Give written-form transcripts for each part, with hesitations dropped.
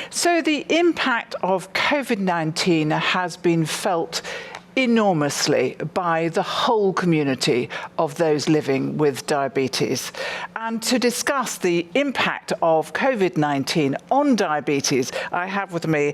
So the impact of COVID-19 has been felt enormously by the whole community of those living with diabetes. And to discuss the impact of COVID-19 on diabetes, I have with me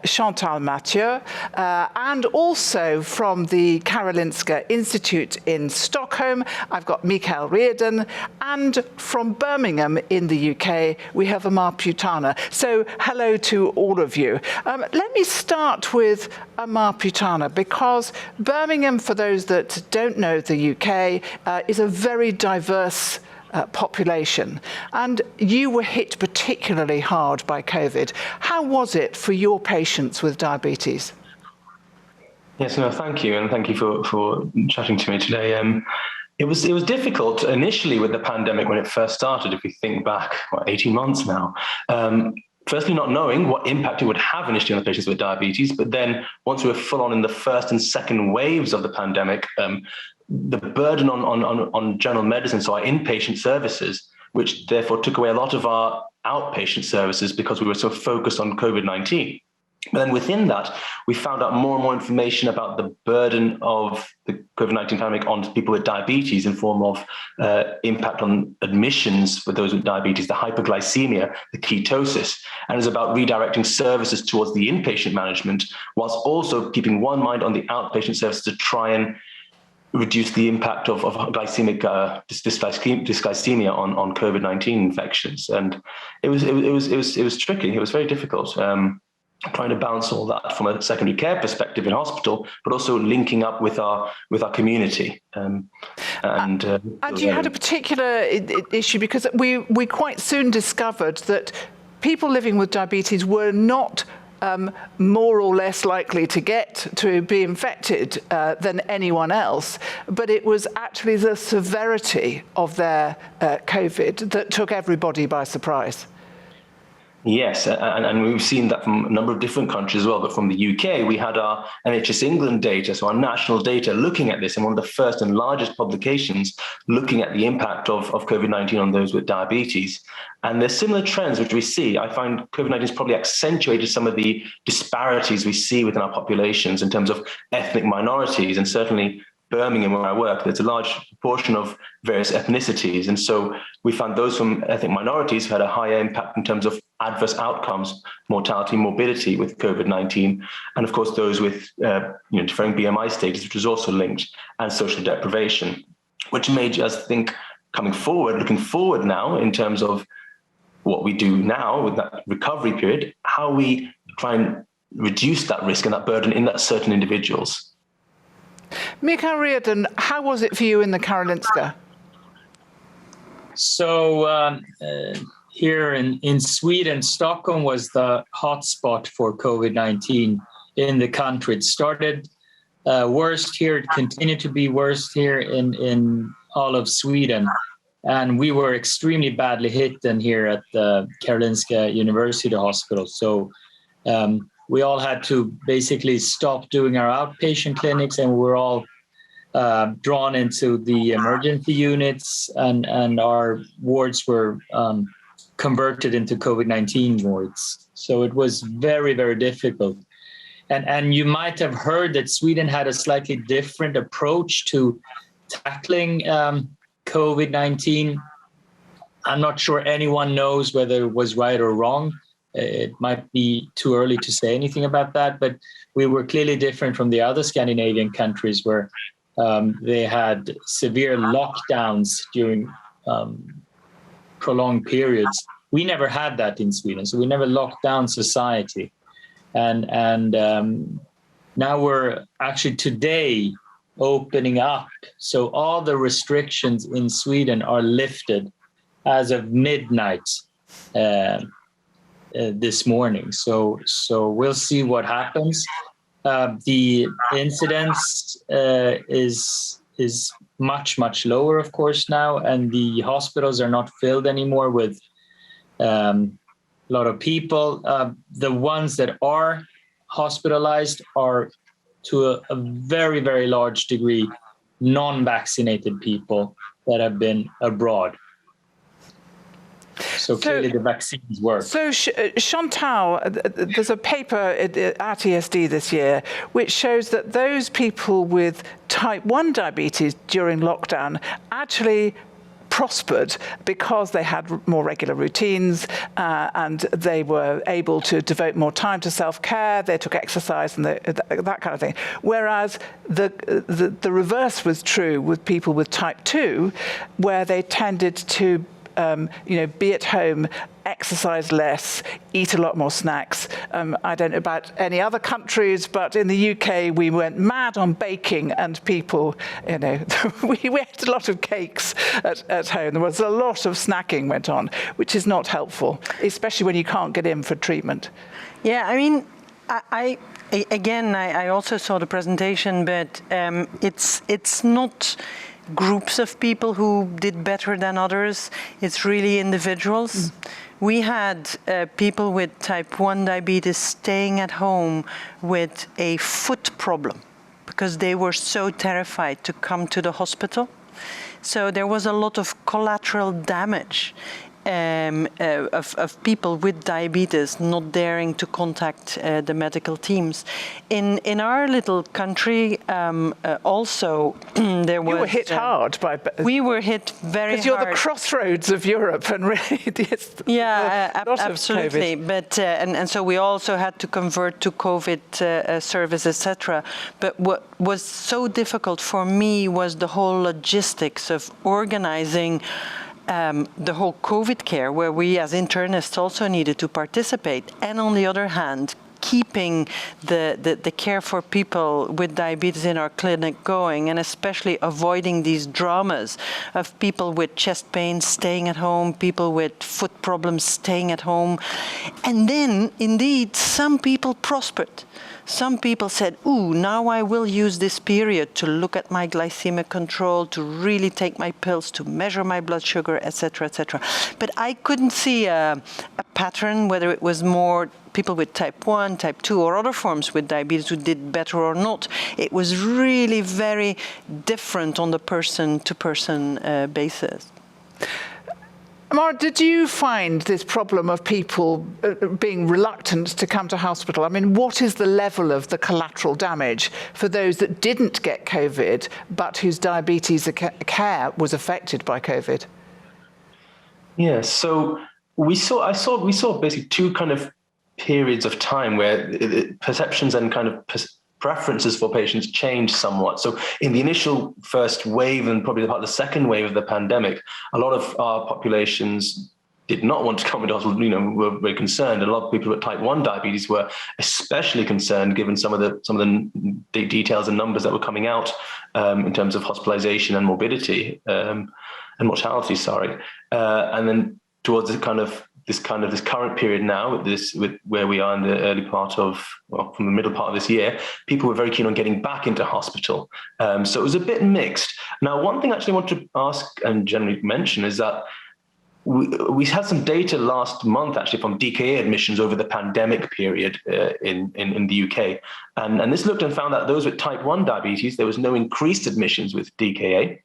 Chantal Mathieu, and also from the Karolinska Institute in Stockholm, I've got Mikael, Ryden, and from Birmingham in the UK, we have Amar Puttanna. So hello to all of you. Let me start with Amar Puttanna, because Birmingham, for those that don't know the UK, is a very diverse population, and you were hit particularly hard by COVID. How was it for your patients with diabetes? Yes, no, thank you, and thank you for chatting to me today. It was difficult initially with the pandemic when it first started. If we think back, 18 months now. Firstly, not knowing what impact it would have initially on the patients with diabetes, but then once we were full on in the first and second waves of the pandemic, the burden on general medicine, so our inpatient services, which therefore took away a lot of our outpatient services because we were so focused on COVID-19. But then within that, we found out more and more information about the burden of the COVID-19 pandemic on people with diabetes in form of impact on admissions for those with diabetes, the hyperglycemia, the ketosis, and it's about redirecting services towards the inpatient management, whilst also keeping one mind on the outpatient services to try and reduce the impact of glycemic dysglycemia on COVID-19 infections. And it was tricky. It was very difficult. Trying to balance all that from a secondary care perspective in hospital, but also linking up with our community. And you had a particular issue because we quite soon discovered that people living with diabetes were not more or less likely to be infected than anyone else, but it was actually the severity of their COVID that took everybody by surprise. Yes, and we've seen that from a number of different countries as well, but from the UK, we had our NHS England data, so our national data looking at this, and one of the first and largest publications looking at the impact of COVID-19 on those with diabetes. And there's similar trends which we see. I find COVID-19 has probably accentuated some of the disparities we see within our populations in terms of ethnic minorities, and certainly Birmingham, where I work, there's a large proportion of various ethnicities. And so we found those from ethnic minorities who had a higher impact in terms of adverse outcomes, mortality, morbidity with COVID-19. And of course, those with differing BMI status, which was also linked, and social deprivation, which made us think looking forward now in terms of what we do now with that recovery period, how we try and reduce that risk and that burden in that certain individuals. Mikael Ryden, how was it for you in the Karolinska? So here in Sweden, Stockholm was the hotspot for COVID-19 in the country. It started worst here, it continued to be worst here in all of Sweden. And we were extremely badly hit here at the Karolinska University Hospital. So we all had to basically stop doing our outpatient clinics, and we were all drawn into the emergency units, and our wards were converted into COVID-19 wards. So it was very, very difficult. And you might have heard that Sweden had a slightly different approach to tackling COVID-19. I'm not sure anyone knows whether it was right or wrong. It might be too early to say anything about that, but we were clearly different from the other Scandinavian countries where they had severe lockdowns during prolonged periods. We never had that in Sweden, so we never locked down society. And now we're actually today opening up. So all the restrictions in Sweden are lifted as of midnight this morning. So we'll see what happens. The incidence is much lower, of course, now, and the hospitals are not filled anymore with a lot of people. The ones that are hospitalized are to a very, very large degree non-vaccinated people that have been abroad. So clearly the vaccines work. So Chantal, there's a paper at EASD this year which shows that those people with type 1 diabetes during lockdown actually prospered because they had more regular routines and they were able to devote more time to self-care, they took exercise and that kind of thing. Whereas the reverse was true with people with type 2, where they tended to be at home, exercise less, eat a lot more snacks. I don't know about any other countries, but in the UK, we went mad on baking and people, we ate a lot of cakes at home. There was a lot of snacking went on, which is not helpful, especially when you can't get in for treatment. Yeah, I mean, I also saw the presentation, but it's not groups of people who did better than others. It's really individuals. We had people with type 1 diabetes staying at home with a foot problem because they were so terrified to come to the hospital. So there was a lot of collateral damage of people with diabetes not daring to contact the medical teams. In our little country, also there was. You were hit hard by. We were hit very hard. Because you're the crossroads of Europe, and really, absolutely. But and so we also had to convert to COVID service, etc. But what was so difficult for me was the whole logistics of organizing the whole COVID care, where we as internists also needed to participate, and on the other hand, keeping the care for people with diabetes in our clinic going, and especially avoiding these dramas of people with chest pain staying at home, people with foot problems staying at home. And then, indeed, some people prospered. Some people said, ooh, now I will use this period to look at my glycemic control, to really take my pills, to measure my blood sugar, etc., etc. But I couldn't see a pattern, whether it was more people with type 1, type 2, or other forms with diabetes who did better or not. It was really very different on the person-to-person basis. Amar, did you find this problem of people being reluctant to come to hospital? I mean, what is the level of the collateral damage for those that didn't get COVID, but whose diabetes care was affected by COVID? Yeah, so we saw basically two kind of periods of time where perceptions and kind of preferences for patients changed somewhat. So in the initial first wave and probably part of the second wave of the pandemic, a lot of our populations did not want to come into hospital, were very concerned. A lot of people with type 1 diabetes were especially concerned given some of the details and numbers that were coming out in terms of hospitalization and morbidity and mortality, and then towards this current period now, with where we are in the early part of, from the middle part of this year, people were very keen on getting back into hospital. So it was a bit mixed. Now, one thing I actually want to ask and generally mention is that we had some data last month actually from DKA admissions over the pandemic period in the UK. And this looked and found that those with type 1 diabetes, there was no increased admissions with DKA.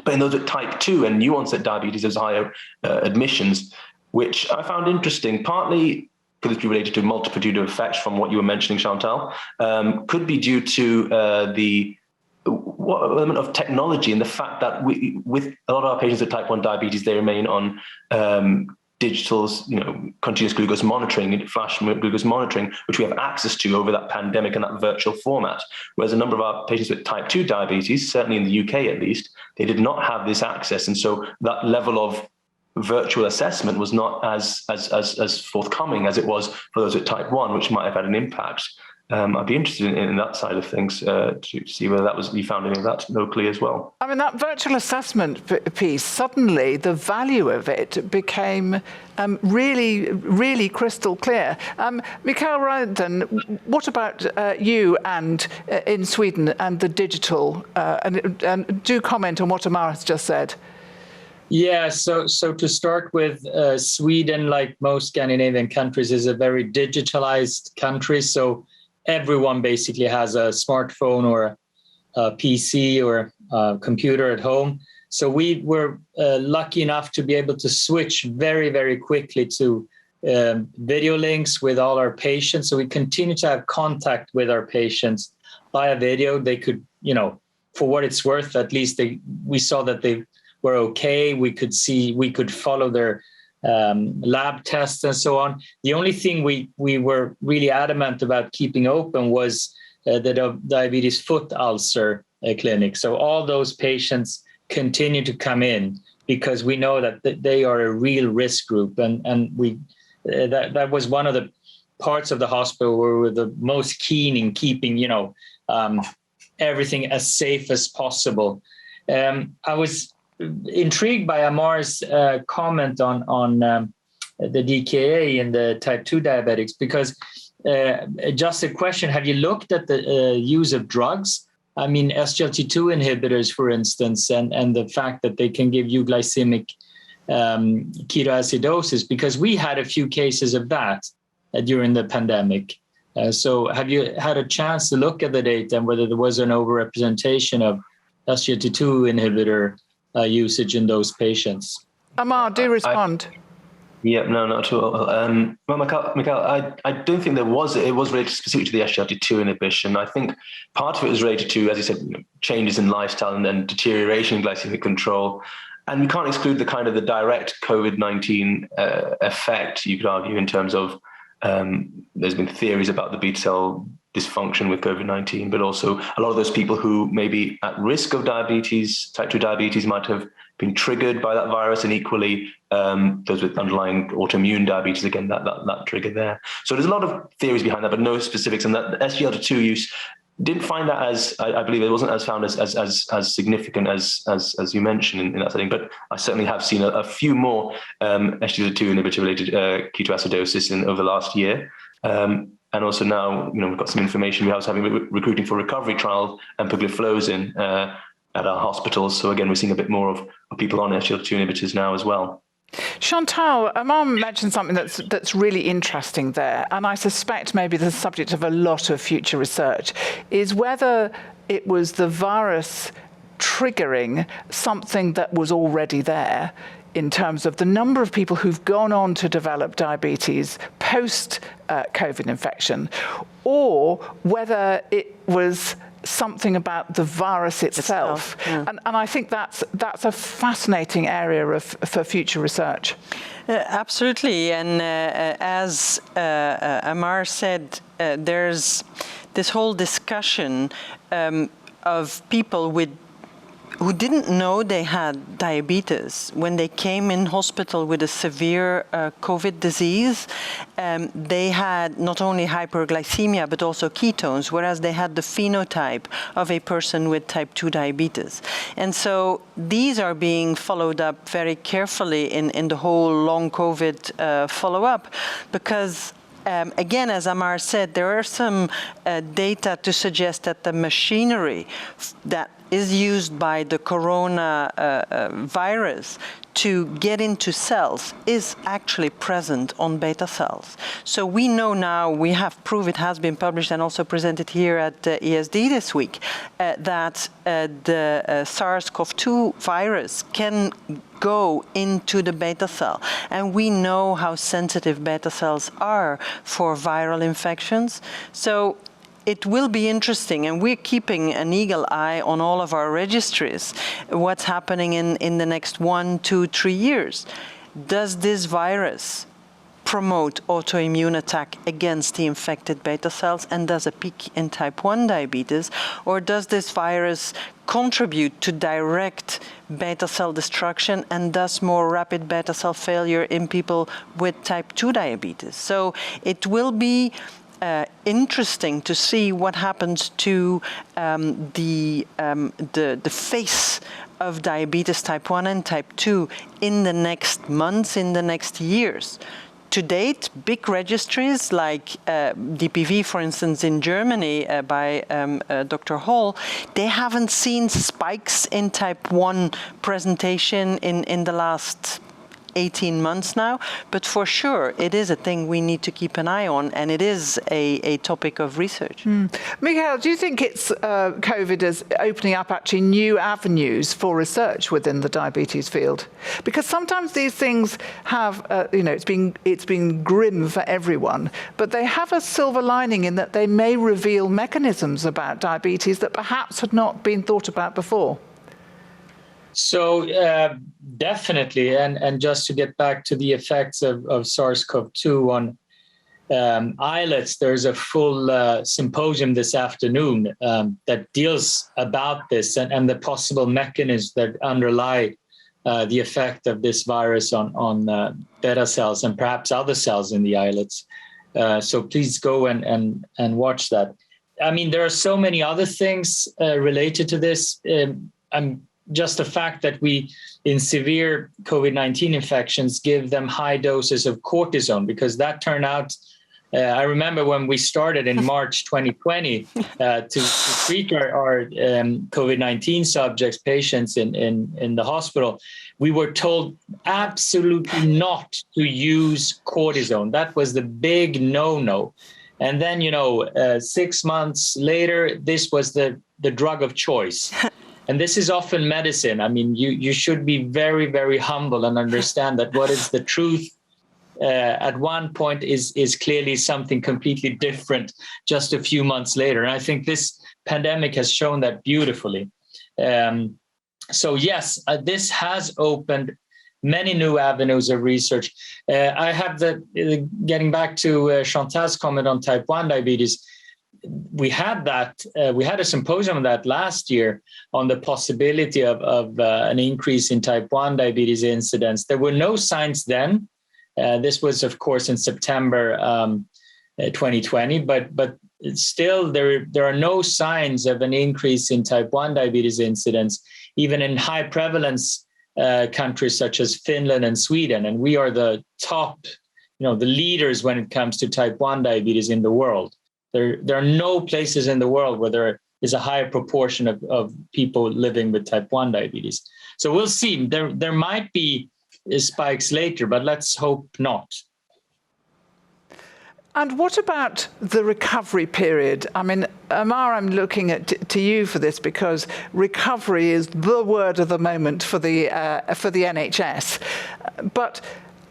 But in those with type 2 and new onset diabetes, there's higher admissions, which I found interesting. Partly could this be related to multitude of effects from what you were mentioning, Chantal? Could be due to the element of technology and the fact that with a lot of our patients with type 1 diabetes, they remain on digital's, continuous glucose monitoring, flash glucose monitoring, which we have access to over that pandemic and that virtual format. Whereas a number of our patients with type 2 diabetes, certainly in the UK at least, they did not have this access. And so that level of virtual assessment was not as forthcoming as it was for those with type 1, which might have had an impact. I'd be interested in that side of things to see whether you found any of that locally as well. I mean, that virtual assessment piece, suddenly the value of it became really, really crystal clear. Mikael, Ryden, what about you and in Sweden and the digital? And do comment on what Amar has just said. Yeah, so to start with, Sweden, like most Scandinavian countries, is a very digitalized country. So everyone basically has a smartphone or a PC or a computer at home. So we were lucky enough to be able to switch very, very quickly to video links with all our patients. So we continue to have contact with our patients via video. They could, for what it's worth, at least we saw that they were okay. We could follow their lab tests and so on. The only thing we were really adamant about keeping open was the diabetes foot ulcer clinic. So all those patients continue to come in because we know that they are a real risk group, and that was one of the parts of the hospital where we were the most keen in keeping everything as safe as possible. I was intrigued by Amar's comment on the DKA and the type 2 diabetics, because just a question, have you looked at the use of drugs? I mean, SGLT2 inhibitors, for instance, and the fact that they can give you glycemic ketoacidosis, because we had a few cases of that during the pandemic. So have you had a chance to look at the data and whether there was an overrepresentation of SGLT2 inhibitor usage in those patients? Amar, do respond. No, not at all. Well, Mikael, I don't think there was. It was related specifically to the SGLT2 inhibition. I think part of it was related to, as you said, changes in lifestyle and then deterioration in glycemic control. And we can't exclude the direct COVID-19 effect, you could argue, in terms of there's been theories about the beta cell dysfunction with COVID-19, but also a lot of those people who may be at risk of diabetes, type 2 diabetes, might have been triggered by that virus, and equally those with underlying autoimmune diabetes, again, that trigger there. So there's a lot of theories behind that, but no specifics. And that SGLT2 use, didn't find that as, I believe it wasn't as found as significant as you mentioned in that setting, but I certainly have seen a few more SGLT2 inhibitor-related ketoacidosis over the last year. And also now, we've got some information. We are having recruiting for recovery trials and empagliflozin at our hospitals. So again, we're seeing a bit more of people on SGLT2 inhibitors now as well. Chantal, Amar mentioned something that's really interesting there, and I suspect maybe the subject of a lot of future research, is whether it was the virus triggering something that was already there in terms of the number of people who've gone on to develop diabetes post-COVID infection, or whether it was something about the virus itself. Yeah. And I think that's a fascinating area for future research. Absolutely. And as Amar said, there's this whole discussion of people who didn't know they had diabetes. When they came in hospital with a severe COVID disease, they had not only hyperglycemia, but also ketones, whereas they had the phenotype of a person with type 2 diabetes. And so these are being followed up very carefully in the whole long COVID follow-up, because again, as Amar said, there are some data to suggest that the machinery that is used by the corona virus to get into cells is actually present on beta cells. So we know now, we have proof, it has been published and also presented here at EASD this week, that the SARS-CoV-2 virus can go into the beta cell. And we know how sensitive beta cells are for viral infections. So it will be interesting, and we're keeping an eagle eye on all of our registries, what's happening in the next 1, 2, 3 years. Does this virus promote autoimmune attack against the infected beta cells and does a peak in type 1 diabetes? Or does this virus contribute to direct beta cell destruction and thus more rapid beta cell failure in people with type 2 diabetes? So it will be interesting to see what happens to the face of diabetes type 1 and type 2 in the next months, in the next years. To date, big registries like DPV, for instance, in Germany by Dr. Hall, they haven't seen spikes in type 1 presentation in the last 18 months now, but for sure it is a thing we need to keep an eye on, and it is a topic of research. Mikael, do you think it's COVID is opening up actually new avenues for research within the diabetes field? Because sometimes these things have, it's been grim for everyone, but they have a silver lining in that they may reveal mechanisms about diabetes that perhaps had not been thought about before. So definitely, and just to get back to the effects of SARS-CoV-2 on islets, there's a full symposium this afternoon that deals about this and the possible mechanisms that underlie the effect of this virus on beta cells and perhaps other cells in the islets. So please go and watch that. I mean, there are so many other things related to this. Just the fact that we, in severe COVID-19 infections, give them high doses of cortisone, because that turned out, I remember when we started in March 2020 to treat our COVID-19 subjects, patients in the hospital, we were told absolutely not to use cortisone. That was the big no-no. And then, 6 months later, this was the drug of choice. And this is often medicine. I mean, you should be very, very humble and understand that what is the truth at one point is clearly something completely different just a few months later. And I think this pandemic has shown that beautifully. So yes, this has opened many new avenues of research. I have getting back to Chantal's comment on type 1 diabetes. We had a symposium on that last year on the possibility of an increase in type 1 diabetes incidence. There were no signs then. This was, of course, in September 2020, but still there are no signs of an increase in type 1 diabetes incidence, even in high prevalence countries such as Finland and Sweden. And we are the top, the leaders when it comes to type 1 diabetes in the world. There are no places in the world where there is a higher proportion of people living with type 1 diabetes. So we'll see. There might be spikes later, but let's hope not. And what about the recovery period? I mean, Amar, I'm looking to you for this, because recovery is the word of the moment for the NHS. But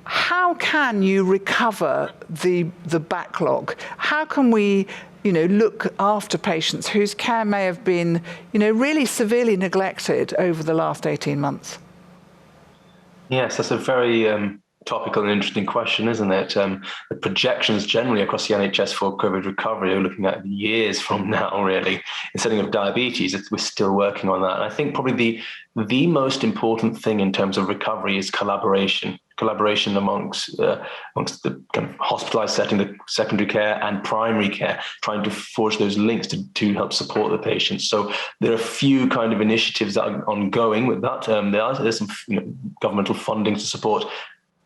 how can you recover the backlog? How can we, look after patients whose care may have been, really severely neglected over the last 18 months? Yes, that's a very topical and interesting question, isn't it? The projections generally across the NHS for COVID recovery are looking at years from now, really. In the setting of diabetes, we're still working on that. And I think probably the most important thing in terms of recovery is collaboration amongst the kind of hospitalized setting, the secondary care and primary care, trying to forge those links to help support the patients. So there are a few kind of initiatives that are ongoing with that. There's some governmental funding to support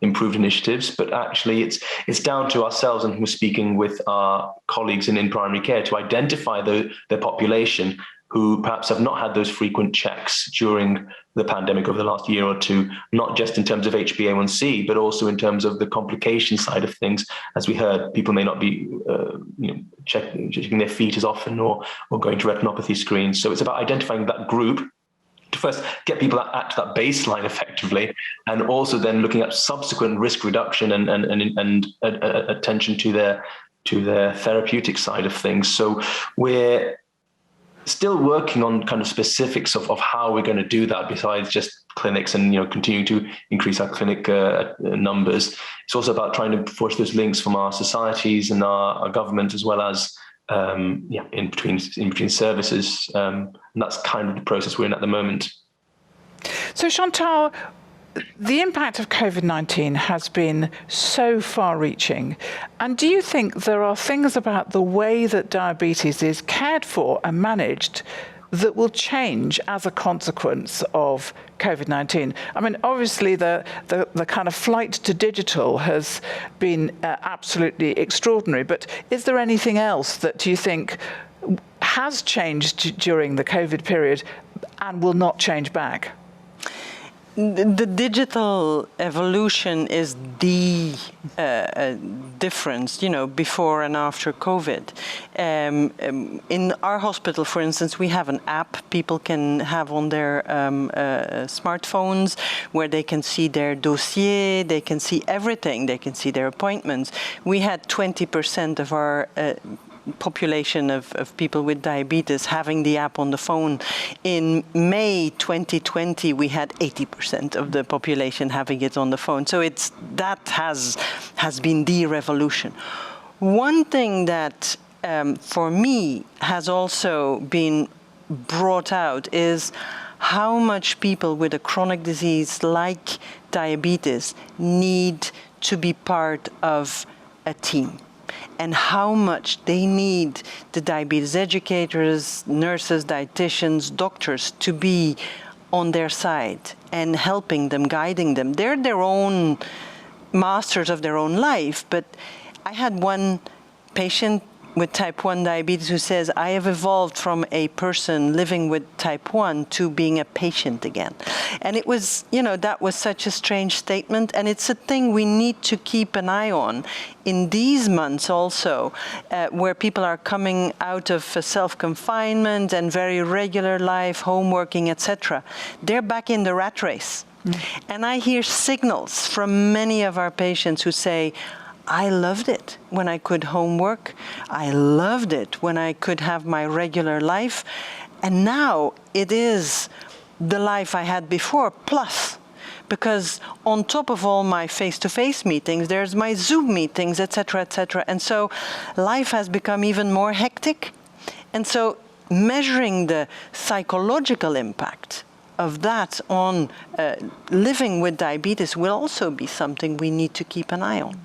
improved initiatives, but actually it's down to ourselves, and we're speaking with our colleagues in primary care to identify the population who perhaps have not had those frequent checks during the pandemic over the last year or two, not just in terms of HbA1c, but also in terms of the complication side of things. As we heard, people may not be checking their feet as often or going to retinopathy screens. So it's about identifying that group to first get people at that baseline effectively, and also then looking at subsequent risk reduction and attention to their therapeutic side of things. So we're still working on kind of specifics of how we're going to do that, besides just clinics and continuing to increase our clinic numbers. It's also about trying to forge those links from our societies and our government, as well as in between services. And that's kind of the process we're in at the moment. So Chantal, the impact of COVID-19 has been so far-reaching. And do you think there are things about the way that diabetes is cared for and managed that will change as a consequence of COVID-19? I mean, obviously, the kind of flight to digital has been absolutely extraordinary. But is there anything else that you think has changed during the COVID period and will not change back? The digital evolution is the difference, before and after COVID. In our hospital, for instance, we have an app people can have on their smartphones where they can see their dossier, they can see everything, they can see their appointments. We had 20% of our population of people with diabetes having the app on the phone. In May 2020, we had 80% of the population having it on the phone. So that has been the revolution. One thing that for me has also been brought out is how much people with a chronic disease like diabetes need to be part of a team, and how much they need the diabetes educators, nurses, dietitians, doctors to be on their side and helping them, guiding them. They're their own masters of their own life, but I had one patient with type 1 diabetes who says, I have evolved from a person living with type 1 to being a patient again. And it was, that was such a strange statement. And it's a thing we need to keep an eye on in these months also, where people are coming out of self-confinement and very regular life, homeworking, etc. They're back in the rat race. And I hear signals from many of our patients who say, I loved it when I could homework. I loved it when I could have my regular life. And now it is the life I had before, plus, because on top of all my face-to-face meetings, there's my Zoom meetings, et cetera, et cetera. And so life has become even more hectic. And so measuring the psychological impact of that on living with diabetes will also be something we need to keep an eye on.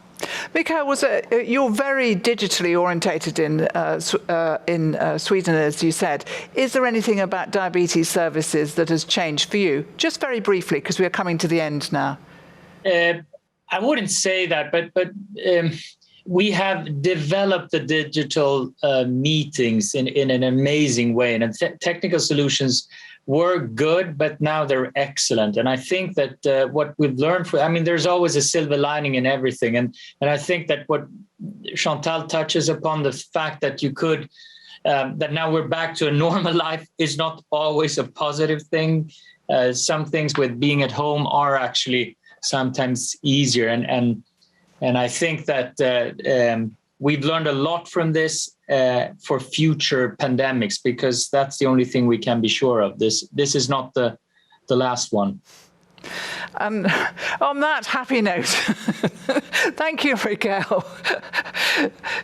Mikael, you're very digitally orientated in Sweden, as you said. Is there anything about diabetes services that has changed for you? Just very briefly, because we're coming to the end now. I wouldn't say that, but we have developed the digital meetings in an amazing way, and technical solutions were good, but now they're excellent. And I think that what we've learned, there's always a silver lining in everything. And I think that what Chantal touches upon, the fact that you could, that now we're back to a normal life is not always a positive thing. Some things with being at home are actually sometimes easier. And I think that we've learned a lot from this for future pandemics, because that's the only thing we can be sure of. This is not the last one. And on that happy note, thank you, Mikael.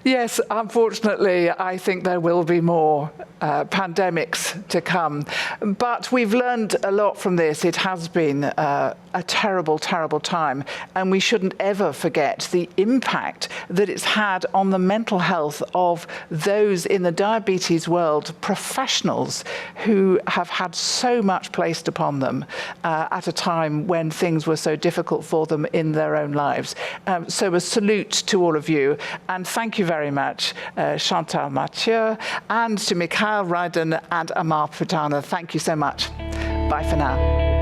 Yes, unfortunately, I think there will be more pandemics to come. But we've learned a lot from this. It has been a terrible, terrible time. And we shouldn't ever forget the impact that it's had on the mental health of those in the diabetes world, professionals who have had so much placed upon them at a time when things were so difficult for them in their own lives. So a salute to all of you. And thank you very much, Chantal Mathieu, and to Mikael, Ryden, and Amar, Puttanna. Thank you so much. Bye for now.